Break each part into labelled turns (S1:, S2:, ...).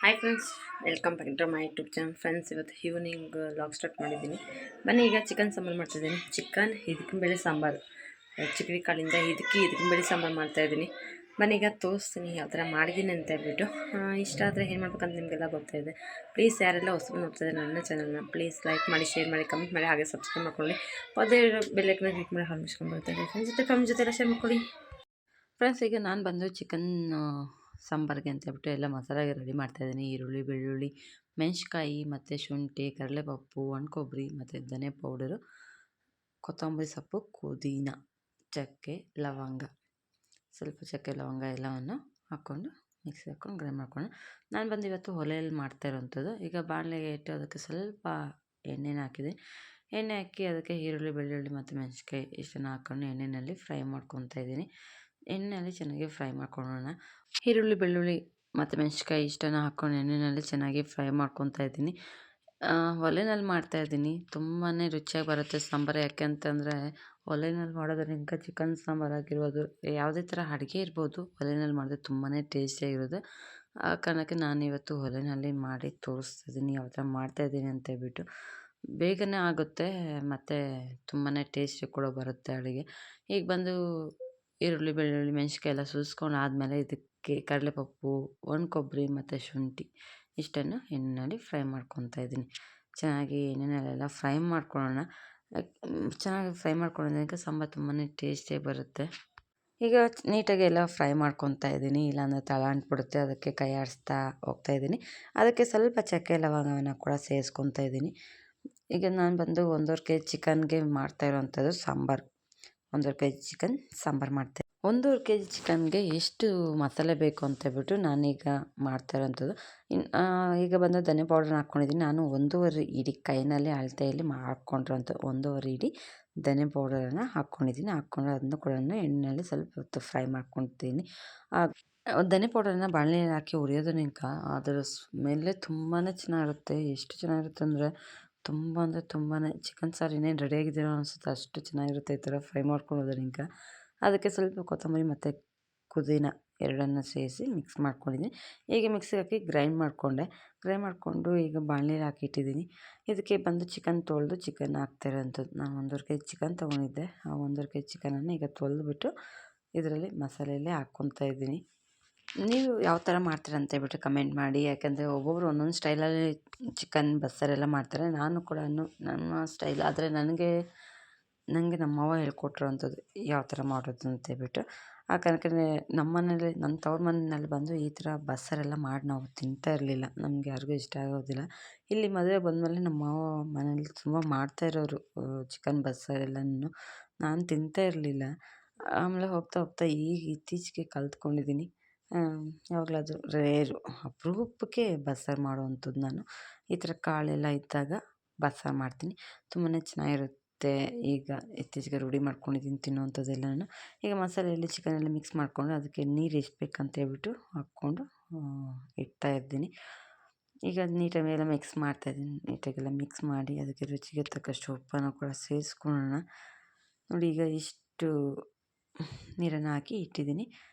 S1: Hi friends, welcome back to my YouTube channel. Friends, ಇವತ್ತು evening log start ಮಾಡಿದ್ದೀನಿ. ಬನ್ನಿ, ಈಗ ಚಿಕನ್ ಸಾಂಬಾರು ಮಾಡ್ತಾಯಿದ್ದೀನಿ. ಚಿಕನ್ ಬೇಳೆ ಸಾಂಬಾರು, ಚಿಕಡಿ ಕಾಳಿಂದ ಬೇಳೆ ಸಾಂಬಾರು ಮಾಡ್ತಾಯಿದ್ದೀನಿ. ಬನ್ನಿ, ಈಗ ತೋರಿಸ್ತೀನಿ ಯಾವ ಥರ ಮಾಡಿದ್ದೀನಿ ಅಂತ ಹೇಳ್ಬಿಟ್ಟು. ಇಷ್ಟ ಆದರೆ ಏನು ಮಾಡ್ಬೇಕಂತ ನಿಮಗೆಲ್ಲ ಗೊತ್ತಾಯಿದೆ. ಪ್ಲೀಸ್ ಯಾರೆಲ್ಲ ಹೊಸಬರು ನೋಡ್ತಾಯಿದ್ದಾರೆ ನನ್ನ ಚಾನಲ್ನ, ಪ್ಲೀಸ್ ಲೈಕ್ ಮಾಡಿ, ಶೇರ್ ಮಾಡಿ, ಕಮೆಂಟ್ ಮಾಡಿ, ಹಾಗೆ ಸಬ್ಸ್ಕ್ರೈಬ್ ಮಾಡ್ಕೊಳ್ಳಿ. ಪದೇ ಬೆಲ್ಲೈಕನ್ನ ಕ್ಲಿಕ್ ಮಾಡಿ ಹಾಲ್ಮಿಸ್ಕೊಂಡು ಬರ್ತಾಯಿದ್ದೀನಿ. ಫ್ರೆಂಡ್ಸ್ ಜೊತೆ ಎಲ್ಲ ಶೇರ್ ಮಾಡ್ಕೊಳ್ಳಿ. ಫ್ರೆಂಡ್ಸ್, ಈಗ ನಾನು ಬಂದು ಚಿಕನ್ ಸಾಂಬಾರಿಗೆ ಅಂತ ಹೇಳ್ಬಿಟ್ಟು ಎಲ್ಲ ಮಸಾಲೆಗೆ ರೆಡಿ ಮಾಡ್ತಾಯಿದ್ದೀನಿ. ಈರುಳ್ಳಿ, ಬೆಳ್ಳುಳ್ಳಿ, ಮೆಣಸಿನ್ಕಾಯಿ ಮತ್ತು ಶುಂಠಿ, ಕಡಲೆಪಪ್ಪು, ಒಣಕೊಬ್ಬರಿ ಮತ್ತು ಧನೆ ಪೌಡರು, ಕೊತ್ತಂಬರಿ ಸೊಪ್ಪು, ಪುದೀನ, ಚಕ್ಕೆ, ಲವಂಗ, ಸ್ವಲ್ಪ ಚಕ್ಕೆ ಲವಂಗ ಎಲ್ಲವನ್ನು ಹಾಕ್ಕೊಂಡು ಮಿಕ್ಸಿ ಹಾಕ್ಕೊಂಡು ಗ್ರೈಂಡ್ ಮಾಡ್ಕೊಂಡು, ನಾನು ಬಂದು ಇವತ್ತು ಒಲೆಯಲ್ಲಿ ಮಾಡ್ತಾ ಇರೋವಂಥದ್ದು. ಈಗ ಬಾಣಲೆಗೆ ಇಟ್ಟು ಅದಕ್ಕೆ ಸ್ವಲ್ಪ ಎಣ್ಣೆನ ಹಾಕಿದೆ. ಎಣ್ಣೆ ಹಾಕಿ ಅದಕ್ಕೆ ಈರುಳ್ಳಿ, ಬೆಳ್ಳುಳ್ಳಿ ಮತ್ತು ಮೆಣಸಿನ್ಕಾಯಿ ಇಷ್ಟನ್ನು ಹಾಕ್ಕೊಂಡು ಎಣ್ಣೆಯಲ್ಲಿ ಫ್ರೈ ಮಾಡ್ಕೊತಾ ಇದ್ದೀನಿ. ಎಣ್ಣೆಯಲ್ಲಿ ಚೆನ್ನಾಗಿ ಫ್ರೈ ಮಾಡ್ಕೊಳ್ಳೋಣ. ಈರುಳ್ಳಿ, ಬೆಳ್ಳುಳ್ಳಿ ಮತ್ತು ಮೆಣಸಿನ್ಕಾಯಿ ಇಷ್ಟನ್ನು ಹಾಕ್ಕೊಂಡು ಎಣ್ಣೆಯಲ್ಲಿ ಚೆನ್ನಾಗಿ ಫ್ರೈ ಮಾಡ್ಕೊತಾ ಇದ್ದೀನಿ. ಒಲೆಯಲ್ಲಿ ಮಾಡ್ತಾಯಿದ್ದೀನಿ. ತುಂಬಾ ರುಚಿಯಾಗಿ ಬರುತ್ತೆ ಸಾಂಬಾರು. ಯಾಕೆ ಅಂತಂದರೆ ಒಲೆಯಲ್ಲಿ ಮಾಡೋದ್ರಿಂದ ಚಿಕನ್ ಸಾಂಬಾರು ಆಗಿರ್ಬೋದು, ಯಾವುದೇ ಥರ ಅಡುಗೆ ಇರ್ಬೋದು, ಒಲೆಯಲ್ಲಿ ಮಾಡಿದ್ರೆ ತುಂಬಾ ಟೇಸ್ಟಿಯಾಗಿರುತ್ತೆ. ಆ ಕಾರಣಕ್ಕೆ ನಾನಿವತ್ತು ಒಲೆಯಲ್ಲಿ ಮಾಡಿ ತೋರಿಸ್ತಿದ್ದೀನಿ ಯಾವ ಥರ ಮಾಡ್ತಾಯಿದ್ದೀನಿ ಅಂತ ಹೇಳ್ಬಿಟ್ಟು. ಬೇಗನೆ ಆಗುತ್ತೆ ಮತ್ತು ತುಂಬಾ ಟೇಸ್ಟಿ ಕೂಡ ಬರುತ್ತೆ ಅಡುಗೆ. ಈಗ ಬಂದು ಈರುಳ್ಳಿ, ಬೆಳ್ಳುಳ್ಳಿ, ಮೆಣಸಿನ್ಕಾಯಿ ಎಲ್ಲ ಸುಲಿಸ್ಕೊಂಡು ಆದಮೇಲೆ ಇದಕ್ಕೆ ಕಡಲೆಪಪ್ಪು, ಒಣಕೊಬ್ಬರಿ ಮತ್ತು ಶುಂಠಿ ಇಷ್ಟನ್ನು ಎಣ್ಣೆಯಲ್ಲಿ ಫ್ರೈ ಮಾಡ್ಕೊತಾ ಇದ್ದೀನಿ. ಚೆನ್ನಾಗಿ ಎಣ್ಣೆಯಲ್ಲೆಲ್ಲ ಫ್ರೈ ಮಾಡ್ಕೊಳ್ಳೋಣ. ಚೆನ್ನಾಗಿ ಫ್ರೈ ಮಾಡ್ಕೊಳ್ಳೋದ್ರಿಂದ ಸಾಂಬಾರು ತುಂಬಾ ಟೇಸ್ಟಿಯಾಗಿ ಬರುತ್ತೆ. ಈಗ ನೀಟಾಗಿ ಎಲ್ಲ ಫ್ರೈ ಮಾಡ್ಕೊತಾ ಇದ್ದೀನಿ, ಇಲ್ಲಾಂದರೆ ತಳ ಅಂಟ್ಬಿಡುತ್ತೆ. ಅದಕ್ಕೆ ಕೈ ಆಡಿಸ್ತಾ ಹೋಗ್ತಾಯಿದ್ದೀನಿ. ಅದಕ್ಕೆ ಸ್ವಲ್ಪ ಚಕ್ಕೆ ಲವಂಗವನ್ನು ಕೂಡ ಸೇರಿಸ್ಕೊತಾ ಇದ್ದೀನಿ. ಈಗ ನಾನು ಬಂದು 1.5 kg ಚಿಕನ್ಗೆ ಮಾಡ್ತಾ ಇರೋವಂಥದ್ದು ಸಾಂಬಾರು. 1.5 kg ಚಿಕನ್ ಸಾಂಬಾರು ಮಾಡ್ತೆ. 1.5 kg ಚಿಕನ್ಗೆ ಎಷ್ಟು ಮಸಾಲೆ ಬೇಕು ಅಂತ ಹೇಳ್ಬಿಟ್ಟು ನಾನೀಗ ಮಾಡ್ತಾ ಇರೋವಂಥದ್ದು. ಈಗ ಬಂದು ಧನೆ ಪೌಡ್ರನ್ನ ಹಾಕ್ಕೊಂಡಿದ್ದೀನಿ. ನಾನು 1.5 ಇಡೀ ಕೈನಲ್ಲಿ ಅಳತೆಯಲ್ಲಿ ಹಾಕ್ಕೊಂಡಿರೋವಂಥದ್ದು 1.5 ಇಡೀ ಧನೆ ಪೌಡರನ್ನು ಹಾಕ್ಕೊಂಡಿದ್ದೀನಿ. ಹಾಕ್ಕೊಂಡು ಅದನ್ನು ಕೂಡ ಎಣ್ಣೆಯಲ್ಲಿ ಸ್ವಲ್ಪ ಹೊತ್ತು ಫ್ರೈ ಮಾಡ್ಕೊತೀನಿ. ಧನೆ ಪೌಡರನ್ನು ಬಾಣಲೆಯಲ್ಲಿ ಹಾಕಿ ಹುರಿಯೋದ್ರಿಂದ ಅದರ ಸ್ಮೆಲ್ಲೇ ತುಂಬಾ ಚೆನ್ನಾಗಿರುತ್ತೆ. ಎಷ್ಟು ಚೆನ್ನಾಗಿರುತ್ತೆ ಅಂದರೆ ತುಂಬಾ ಚಿಕನ್ ಸಾರು ಇನ್ನೇನು ರೆಡಿಯಾಗಿದ್ದೀರೋ ಅನಿಸುತ್ತೆ, ಅಷ್ಟು ಚೆನ್ನಾಗಿರುತ್ತೆ ಈ ಥರ ಫ್ರೈ ಮಾಡ್ಕೊಳ್ಳೋದ್ರಿಂದ. ಅದಕ್ಕೆ ಸ್ವಲ್ಪ ಕೊತ್ತಂಬರಿ ಮತ್ತು ಪುದೀನ ಎರಡನ್ನು ಸೇರಿಸಿ ಮಿಕ್ಸ್ ಮಾಡ್ಕೊಂಡಿದ್ದೀನಿ. ಈಗ ಮಿಕ್ಸಿಗೆ ಹಾಕಿ ಗ್ರೈಂಡ್ ಮಾಡಿಕೊಂಡು ಈಗ ಬಾಣಲೆಯಲ್ಲಿ ಹಾಕಿಟ್ಟಿದ್ದೀನಿ. ಇದಕ್ಕೆ ಬಂದು ಚಿಕನ್ ತೊಳೆದು ಚಿಕನ್ ಹಾಕ್ತಾ ಇರೋವಂಥದ್ದು. ನಾನು 1.5 kg ಚಿಕನ್ ತೊಗೊಂಡಿದ್ದೆ. ಆ 1.5 kg ಚಿಕನನ್ನು ಈಗ ತೊಳೆದ್ಬಿಟ್ಟು ಇದರಲ್ಲಿ ಮಸಾಲೆಯಲ್ಲೇ ಹಾಕ್ಕೊತಾ ಇದ್ದೀನಿ. ನೀವು ಯಾವ ಥರ ಮಾಡ್ತೀರ ಅಂತ ಹೇಳ್ಬಿಟ್ಟು ಕಮೆಂಟ್ ಮಾಡಿ. ಯಾಕೆಂದರೆ ಒಬ್ಬೊಬ್ಬರು ಒಂದೊಂದು ಸ್ಟೈಲಲ್ಲಿ ಚಿಕನ್ ಬಸ್ಸಾರೆಲ್ಲ ಮಾಡ್ತಾರೆ. ನಾನು ಕೂಡ ನನ್ನ ಸ್ಟೈಲ್ ಆದರೆ ನನಗೆ ನಮ್ಮವ್ವ ಹೇಳ್ಕೊಟ್ಟಿರೋವಂಥದ್ದು ಯಾವ ಥರ ಮಾಡೋದು ಅಂತ ಹೇಳ್ಬಿಟ್ಟು. ಆ ಕಾರಣಕ್ಕೆ ನಮ್ಮ ಮನೇಲಿ, ನನ್ನ ತವ್ರ ಮನೆಯಲ್ಲಿ ಬಂದು ಈ ಥರ ಬಸ್ಸಾರೆಲ್ಲ ಮಾಡಿ ನಾವು ತಿಂತಾ ಇರಲಿಲ್ಲ. ನಮ್ಗೆ ಯಾರಿಗೂ ಇಷ್ಟ ಆಗೋದಿಲ್ಲ. ಇಲ್ಲಿ ಮದುವೆ ಬಂದಮೇಲೆ ನಮ್ಮ ಮಾವ ಮನೇಲಿ ತುಂಬ ಮಾಡ್ತಾಯಿರೋರು ಚಿಕನ್ ಬಸ್ಸಾರೆಲ್ಲನೂ. ನಾನು ತಿಂತಾ ಇರಲಿಲ್ಲ. ಆಮೇಲೆ ಹೋಗ್ತಾ ಈಗ ಇತ್ತೀಚೆಗೆ ಕಲ್ತ್ಕೊಂಡಿದ್ದೀನಿ. ಯಾವಾಗಲಾದರೂ ರೇರು ಅಪರೂಪಕ್ಕೆ ಬಸ್ಸಾರು ಮಾಡೋವಂಥದ್ದು ನಾನು. ಈ ಥರ ಕಾಳೆಲ್ಲ ಇದ್ದಾಗ ಬಸ್ಸಾರು ಮಾಡ್ತೀನಿ. ತುಂಬಾ ಚೆನ್ನಾಗಿರುತ್ತೆ. ಈಗ ಇತ್ತೀಚೆಗೆ ರೂಢಿ ಮಾಡ್ಕೊಂಡಿದ್ದೀನಿ ತಿನ್ನೋವಂಥದ್ದೆಲ್ಲನೂ. ಈಗ ಮಸಾಲೆಯಲ್ಲಿ ಚಿಕನೆಲ್ಲ ಮಿಕ್ಸ್ ಮಾಡಿಕೊಂಡು ಅದಕ್ಕೆ ನೀರು ಎಷ್ಟು ಬೇಕಂತ ಹೇಳ್ಬಿಟ್ಟು ಹಾಕ್ಕೊಂಡು ಇಡ್ತಾಯಿದ್ದೀನಿ. ಈಗ ನೀಟಾಗಿ ಎಲ್ಲ ಮಿಕ್ಸ್ ಮಾಡ್ತಾಯಿದ್ದೀನಿ. ನೀಟಾಗೆಲ್ಲ ಮಿಕ್ಸ್ ಮಾಡಿ ಅದಕ್ಕೆ ರುಚಿಗೆ ತಕ್ಕಷ್ಟು ಉಪ್ಪನ್ನು ಕೂಡ ಸೇರಿಸ್ಕೊಳ್ಳೋಣ. ನೋಡಿ, ಈಗ ಇಷ್ಟು ನೀರನ್ನು ಹಾಕಿ ಇಟ್ಟಿದ್ದೀನಿ.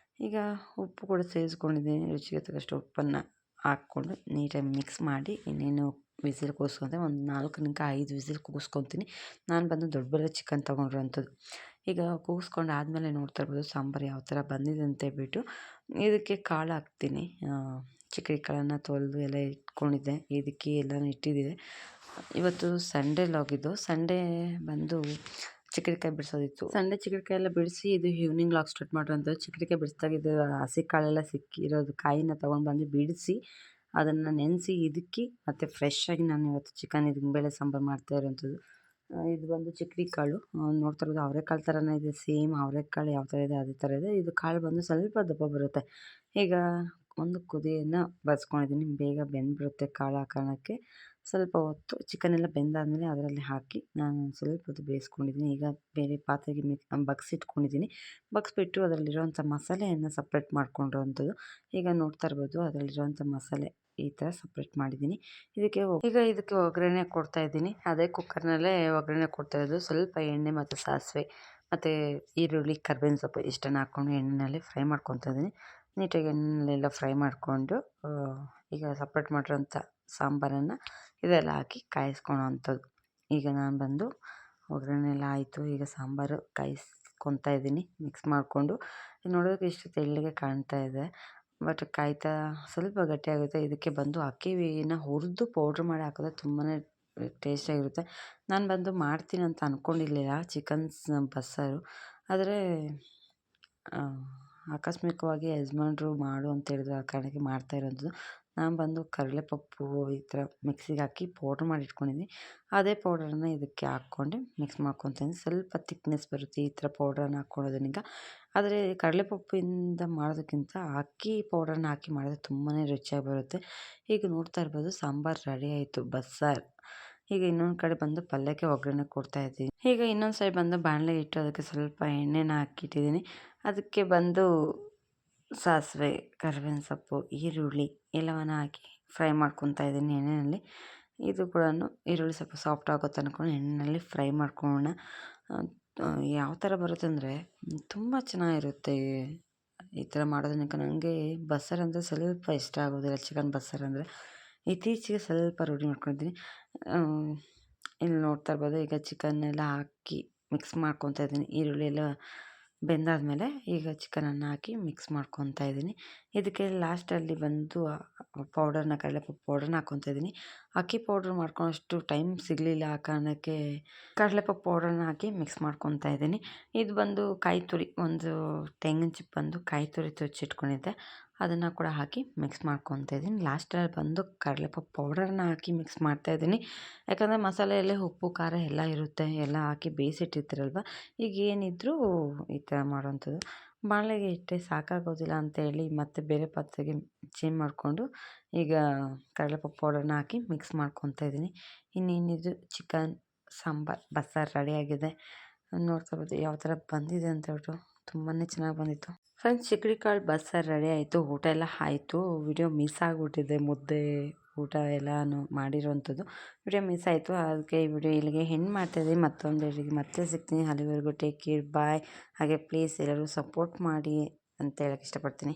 S1: ಈಗ ಉಪ್ಪು ಕೂಡ ಸೇರಿಸ್ಕೊಂಡಿದ್ದೀನಿ. ರುಚಿಗೆ ತಕ್ಕಷ್ಟು ಉಪ್ಪನ್ನು ಹಾಕ್ಕೊಂಡು ನೀಟಾಗಿ ಮಿಕ್ಸ್ ಮಾಡಿ ಇನ್ನೇನು ವಿಸಿಲ್ ಕೂಗಿಸ್ಕೊತೀನಿ. ಒಂದು 4-5 ವಿಸಿಲ್ ಕೂಗಿಸ್ಕೊತೀನಿ. ನಾನು ಬಂದು ದೊಡ್ಡ ಬೆಲೆ ಚಿಕನ್ ತೊಗೊಂಡಿರೋವಂಥದ್ದು. ಈಗ ಕೂಗಿಸ್ಕೊಂಡು ಆದಮೇಲೆ ನೋಡ್ತಾ ಇರ್ಬೋದು ಸಾಂಬಾರು ಯಾವ ಥರ ಬಂದಿದೆ ಅಂತ ಹೇಳ್ಬಿಟ್ಟು. ಇದಕ್ಕೆ ಕಾಳು ಹಾಕ್ತೀನಿ. ಚಿಕಡಿ ಕಾಳನ್ನು ತೊಳೆದು ಎಲ್ಲ ಇಟ್ಕೊಂಡಿದ್ದೆ. ಇದಕ್ಕೆ ಎಲ್ಲನೂ ಇಟ್ಟಿದ್ದಿದೆ. ಇವತ್ತು ಸಂಡೇ ಲಾಗಿದ್ದು. ಸಂಡೇ ಬಂದು ಚಿಕಡಿಕಾಯಿ ಬಿಡಿಸೋದಿತ್ತು. ಸಂಡೇ ಚಿಕಡಿಕಾಯಿ ಎಲ್ಲ ಬಿಡಿಸಿ ಇದು ಈವ್ನಿಂಗ್ ಲಾಗ್ ಸ್ಟಾರ್ಟ್ ಮಾಡೋವಂಥದ್ದು. ಚಿಕಡಿಕಾಯಿ ಬಿಡಿಸ್ದಾಗಿದ್ದು ಹಸಿ ಕಾಳೆಲ್ಲ ಸಿಕ್ಕಿರೋದು ಕಾಯಿನ ತೊಗೊಂಡು ಬಿಡಿಸಿ ಅದನ್ನು ನೆನೆಸಿ ಇದಕ್ಕೆ ಮತ್ತು ಫ್ರೆಶ್ಶಾಗಿ ನಾನು ಇವತ್ತು ಚಿಕನ್ ಬೇಳೆ ಸಾಂಬಾರು ಮಾಡ್ತಾ ಇರೋವಂಥದ್ದು. ಇದು ಬಂದು ಚಿಕಡಿ ಕಾಳು. ನೋಡ್ತಾ ಇರೋದು ಅವರೆಕಾಳು ಥರನೇ ಇದೆ. ಸೇಮ್ ಅವರೆಕಾಳು ಯಾವ ಥರ ಇದೆ ಅದೇ ಥರ ಇದೆ. ಇದು ಕಾಳು ಬಂದು ಸ್ವಲ್ಪ ದಪ್ಪ ಬರುತ್ತೆ. ಈಗ ಒಂದು ಕುದಿಯನ್ನು ಬಸ್ಕೊಂಡಿದ್ದೀನಿ. ಬೇಗ ಬೆಂದ್ಬಿಡುತ್ತೆ ಕಾಳು. ಆ ಕಾರಣಕ್ಕೆ ಸ್ವಲ್ಪ ಹೊತ್ತು ಚಿಕನೆಲ್ಲ ಬೆಂದಾದಮೇಲೆ ಅದರಲ್ಲಿ ಹಾಕಿ ನಾನು ಸ್ವಲ್ಪ ಹೊತ್ತು ಬೇಯಿಸ್ಕೊಂಡಿದ್ದೀನಿ. ಈಗ ಬೇರೆ ಪಾತ್ರೆಗೆ ಬಗ್ಸಿಟ್ಕೊಂಡಿದ್ದೀನಿ. ಬಗ್ಸ್ಬಿಟ್ಟು ಅದರಲ್ಲಿರೋವಂಥ ಮಸಾಲೆಯನ್ನು ಸಪ್ರೇಟ್ ಮಾಡ್ಕೊಂಡಿರೋವಂಥದ್ದು. ಈಗ ನೋಡ್ತಾ ಇರ್ಬೋದು ಅದರಲ್ಲಿರೋವಂಥ ಮಸಾಲೆ ಈ ಥರ ಸಪ್ರೇಟ್ ಮಾಡಿದ್ದೀನಿ. ಇದಕ್ಕೆ ಒಗ್ಗರಣೆ ಕೊಡ್ತಾಯಿದ್ದೀನಿ. ಅದೇ ಕುಕ್ಕರ್ನಲ್ಲೇ ಒಗ್ಗರಣೆ ಕೊಡ್ತಾಯಿರೋದು. ಸ್ವಲ್ಪ ಎಣ್ಣೆ ಮತ್ತು ಸಾಸಿವೆ ಮತ್ತು ಈರುಳ್ಳಿ, ಕರ್ಬೇವಿನ ಸೊಪ್ಪು ಇಷ್ಟನ್ನು ಹಾಕ್ಕೊಂಡು ಎಣ್ಣೆಯಲ್ಲಿ ಫ್ರೈ ಮಾಡ್ಕೊತಾ ಇದ್ದೀನಿ. ನೀಟಾಗಿ ಎಣ್ಣೆಯಲ್ಲೆಲ್ಲ ಫ್ರೈ ಮಾಡಿಕೊಂಡು ಈಗ ಸಪ್ರೇಟ್ ಮಾಡಿರೋಂಥ ಸಾಂಬಾರನ್ನು ಇದೆಲ್ಲ ಹಾಕಿ ಕಾಯಿಸ್ಕೊಳೋ ಅಂಥದ್ದು. ಈಗ ನಾನು ಬಂದು ಒಗ್ಗರಣೆ ಎಲ್ಲ ಆಯಿತು. ಈಗ ಸಾಂಬಾರು ಕಾಯಿಸ್ಕೊತಾ ಇದ್ದೀನಿ ಮಿಕ್ಸ್ ಮಾಡಿಕೊಂಡು. ನೋಡೋದಕ್ಕೆ ಇಷ್ಟು ತೆಳ್ಳಗೆ ಕಾಣ್ತಾ ಇದೆ, ಬಟ್ ಕಾಯ್ತಾ ಸ್ವಲ್ಪ ಗಟ್ಟಿಯಾಗುತ್ತೆ. ಇದಕ್ಕೆ ಬಂದು ಅಕ್ಕಿನ ಹುರಿದು ಪೌಡ್ರ್ ಮಾಡಿ ಹಾಕಿದ್ರೆ ತುಂಬಾ ಟೇಸ್ಟಿಯಾಗಿರುತ್ತೆ. ನಾನು ಬಂದು ಮಾಡ್ತೀನಿ ಅಂತ ಅಂದ್ಕೊಂಡಿರಲಿಲ್ಲ ಬಸ್ಸಾರು, ಆದರೆ ಆಕಸ್ಮಿಕವಾಗಿ ಯಜಮಾನ್ರು ಮಾಡು ಅಂತ ಹೇಳಿದ್ರು, ಆ ಕಾರಣಕ್ಕೆ ಮಾಡ್ತಾ ಇರೋಂಥದ್ದು. ನಾನು ಬಂದು ಕಡಲೆಪಪ್ಪು ಈ ಥರ ಮಿಕ್ಸಿಗೆ ಹಾಕಿ ಪೌಡ್ರ್ ಮಾಡಿ ಇಟ್ಕೊಂಡಿದ್ದೀನಿ. ಅದೇ ಪೌಡರನ್ನು ಇದಕ್ಕೆ ಹಾಕ್ಕೊಂಡು ಮಿಕ್ಸ್ ಮಾಡ್ಕೊತೀನಿ. ಸ್ವಲ್ಪ ತಿಕ್ನೆಸ್ ಬರುತ್ತೆ ಈ ಥರ ಪೌಡ್ರನ್ನ ಹಾಕ್ಕೊಳ್ಳೋದ್ರಿಂದ. ಆದರೆ ಕಡಲೆಪಪ್ಪಿಂದ ಮಾಡೋದಕ್ಕಿಂತ ಅಕ್ಕಿ ಪೌಡರನ್ನ ಹಾಕಿ ಮಾಡಿದ್ರೆ ತುಂಬಾ ರುಚಿಯಾಗಿ ಬರುತ್ತೆ. ಈಗ ನೋಡ್ತಾ ಇರ್ಬೋದು ಸಾಂಬಾರು ರೆಡಿ ಆಯಿತು, ಬಸ್ಸಾರು. ಈಗ ಇನ್ನೊಂದು ಕಡೆ ಬಂದು ಪಲ್ಯಕ್ಕೆ ಒಗ್ಗರಣೆ ಕೊಡ್ತಾಯಿದ್ದೀನಿ. ಈಗ ಇನ್ನೊಂದು ಸೈಡ್ ಬಂದು ಬಾಣಲೆ ಇಟ್ಟು ಅದಕ್ಕೆ ಸ್ವಲ್ಪ ಎಣ್ಣೆನ ಹಾಕಿಟ್ಟಿದ್ದೀನಿ. ಅದಕ್ಕೆ ಬಂದು ಸಾಸಿವೆ, ಕರಿಬೇವಿನ ಸೊಪ್ಪು, ಈರುಳ್ಳಿ ಎಲ್ಲವನ್ನು ಹಾಕಿ ಫ್ರೈ ಮಾಡ್ಕೊತಾ ಇದ್ದೀನಿ ಎಣ್ಣೆಯಲ್ಲಿ. ಇದು ಕೂಡ ಈರುಳ್ಳಿ ಸ್ವಲ್ಪ ಸಾಫ್ಟ್ ಆಗೋ ತನಕ ಎಣ್ಣೆಯಲ್ಲಿ ಫ್ರೈ ಮಾಡ್ಕೊಳ್ಳೋಣ. ಯಾವ ಥರ ಬರುತ್ತೆ ಅಂದರೆ ತುಂಬ ಚೆನ್ನಾಗಿರುತ್ತೆ ಈ ಥರ ಮಾಡೋದಕ್ಕೆ. ನನಗೆ ಬಸ್ಸಾರು ಅಂದರೆ ಸ್ವಲ್ಪ ಇಷ್ಟ ಆಗೋದಿಲ್ಲ, ಚಿಕನ್ ಬಸ್ಸಾರು ಅಂದರೆ. ಇತ್ತೀಚೆಗೆ ಸ್ವಲ್ಪ ರೂಢಿ ಮಾಡ್ಕೊಂಡಿದ್ದೀನಿ. ಇಲ್ಲಿ ನೋಡ್ತಾ ಇರ್ಬೋದು ಈಗ ಚಿಕನ್ನೆಲ್ಲ ಹಾಕಿ ಮಿಕ್ಸ್ ಮಾಡ್ಕೊತಾ ಇದ್ದೀನಿ. ಈರುಳ್ಳಿ ಎಲ್ಲ ಬೆಂದಾದಮೇಲೆ ಈಗ ಚಿಕನನ್ನು ಹಾಕಿ ಮಿಕ್ಸ್ ಮಾಡ್ಕೊತಾ ಇದ್ದೀನಿ. ಇದಕ್ಕೆ ಲಾಸ್ಟಲ್ಲಿ ಬಂದು ಪೌಡರ್ನ ಕಡಲೆಪಪ್ಪು ಪೌಡ್ರನ್ನ ಹಾಕ್ಕೊತಾ ಇದ್ದೀನಿ. ಅಕ್ಕಿ ಪೌಡ್ರ್ ಮಾಡ್ಕೊಳ್ಳೋಷ್ಟು ಟೈಮ್ ಸಿಗಲಿಲ್ಲ, ಆ ಕಾರಣಕ್ಕೆ ಕಡಲೆಪಪ್ಪು ಪೌಡ್ರನ್ನ ಹಾಕಿ ಮಿಕ್ಸ್ ಮಾಡ್ಕೊತಾ ಇದ್ದೀನಿ. ಇದು ಬಂದು ಕಾಯಿ ತುರಿ, ಒಂದು ತೆಂಗಿನ ಚಿಪ್ಪು ಬಂದು ಕಾಯಿ ತುರಿ ತುರಿಚಿಟ್ಕೊಂಡಿದ್ದೆ, ಅದನ್ನು ಕೂಡ ಹಾಕಿ ಮಿಕ್ಸ್ ಮಾಡ್ಕೊತಾ ಇದ್ದೀನಿ. ಲಾಸ್ಟಲ್ಲಿ ಬಂದು ಕಡಲೆಪಪ್ಪು ಪೌಡರನ್ನ ಹಾಕಿ ಮಿಕ್ಸ್ ಮಾಡ್ತಾಯಿದ್ದೀನಿ. ಯಾಕಂದರೆ ಮಸಾಲೆಯಲ್ಲೇ ಉಪ್ಪು ಖಾರ ಎಲ್ಲ ಇರುತ್ತೆ, ಎಲ್ಲ ಹಾಕಿ ಬೇಯಿಸಿಟ್ಟಿರ್ತೀರಲ್ವ. ಈಗ ಏನಿದ್ರೂ ಈ ಥರ ಮಾಡೋವಂಥದ್ದು. ಬಾಣಲೆಗೆ ಇಟ್ಟರೆ ಸಾಕಾಗೋದಿಲ್ಲ ಅಂತೇಳಿ ಮತ್ತೆ ಬೇರೆ ಪಾತ್ರೆಗೆ ಚೇಂಜ್ ಮಾಡಿಕೊಂಡು ಈಗ ಕಡಲೆಪಪ್ಪು ಪೌಡರನ್ನ ಹಾಕಿ ಮಿಕ್ಸ್ ಮಾಡ್ಕೊತಾ ಇದ್ದೀನಿ. ಇನ್ನೇನಿದು ಚಿಕನ್ ಸಾಂಬಾರು ಬಸ್ಸಾರು ರೆಡಿಯಾಗಿದೆ. ನೋಡ್ತಾ ಇರ್ಬೋದು ಯಾವ ಥರ ಬಂದಿದೆ ಅಂತ ಹೇಳ್ಬಿಟ್ಟು. ತುಂಬಾ ಚೆನ್ನಾಗಿ ಬಂದಿತ್ತು ಫ್ರೆಂಡ್ಸ್. ಚಿಕಡಿ ಕಾಳು ಬಸ್ಸಾರು ರೆಡಿ ಆಯಿತು, ಊಟ ಎಲ್ಲ ಆಯಿತು. ವಿಡಿಯೋ ಮಿಸ್ ಆಗಿಬಿಟ್ಟಿದೆ, ಮುದ್ದೆ ಊಟ ಎಲ್ಲನೂ ಮಾಡಿರೋವಂಥದ್ದು ವಿಡಿಯೋ ಮಿಸ್ ಆಯಿತು. ಅದಕ್ಕೆ ಈ ವಿಡಿಯೋ ಇಲ್ಲಿಗೆ ಹೆಣ್ಣು ಮಾಡ್ತಾಯಿದ್ದೀನಿ. ಮತ್ತೊಂದು ವಿಡಿಯೋಗೆ ಮತ್ತೆ ಸಿಗ್ತೀನಿ. ಅಲ್ಲಿವರೆಗೂ ಟೇಕ್ ಕೇರ್, ಬಾಯ್. ಹಾಗೆ ಪ್ಲೀಸ್ ಎಲ್ಲರೂ ಸಪೋರ್ಟ್ ಮಾಡಿ ಅಂತ ಹೇಳಕ್ಕೆ ಇಷ್ಟಪಡ್ತೀನಿ.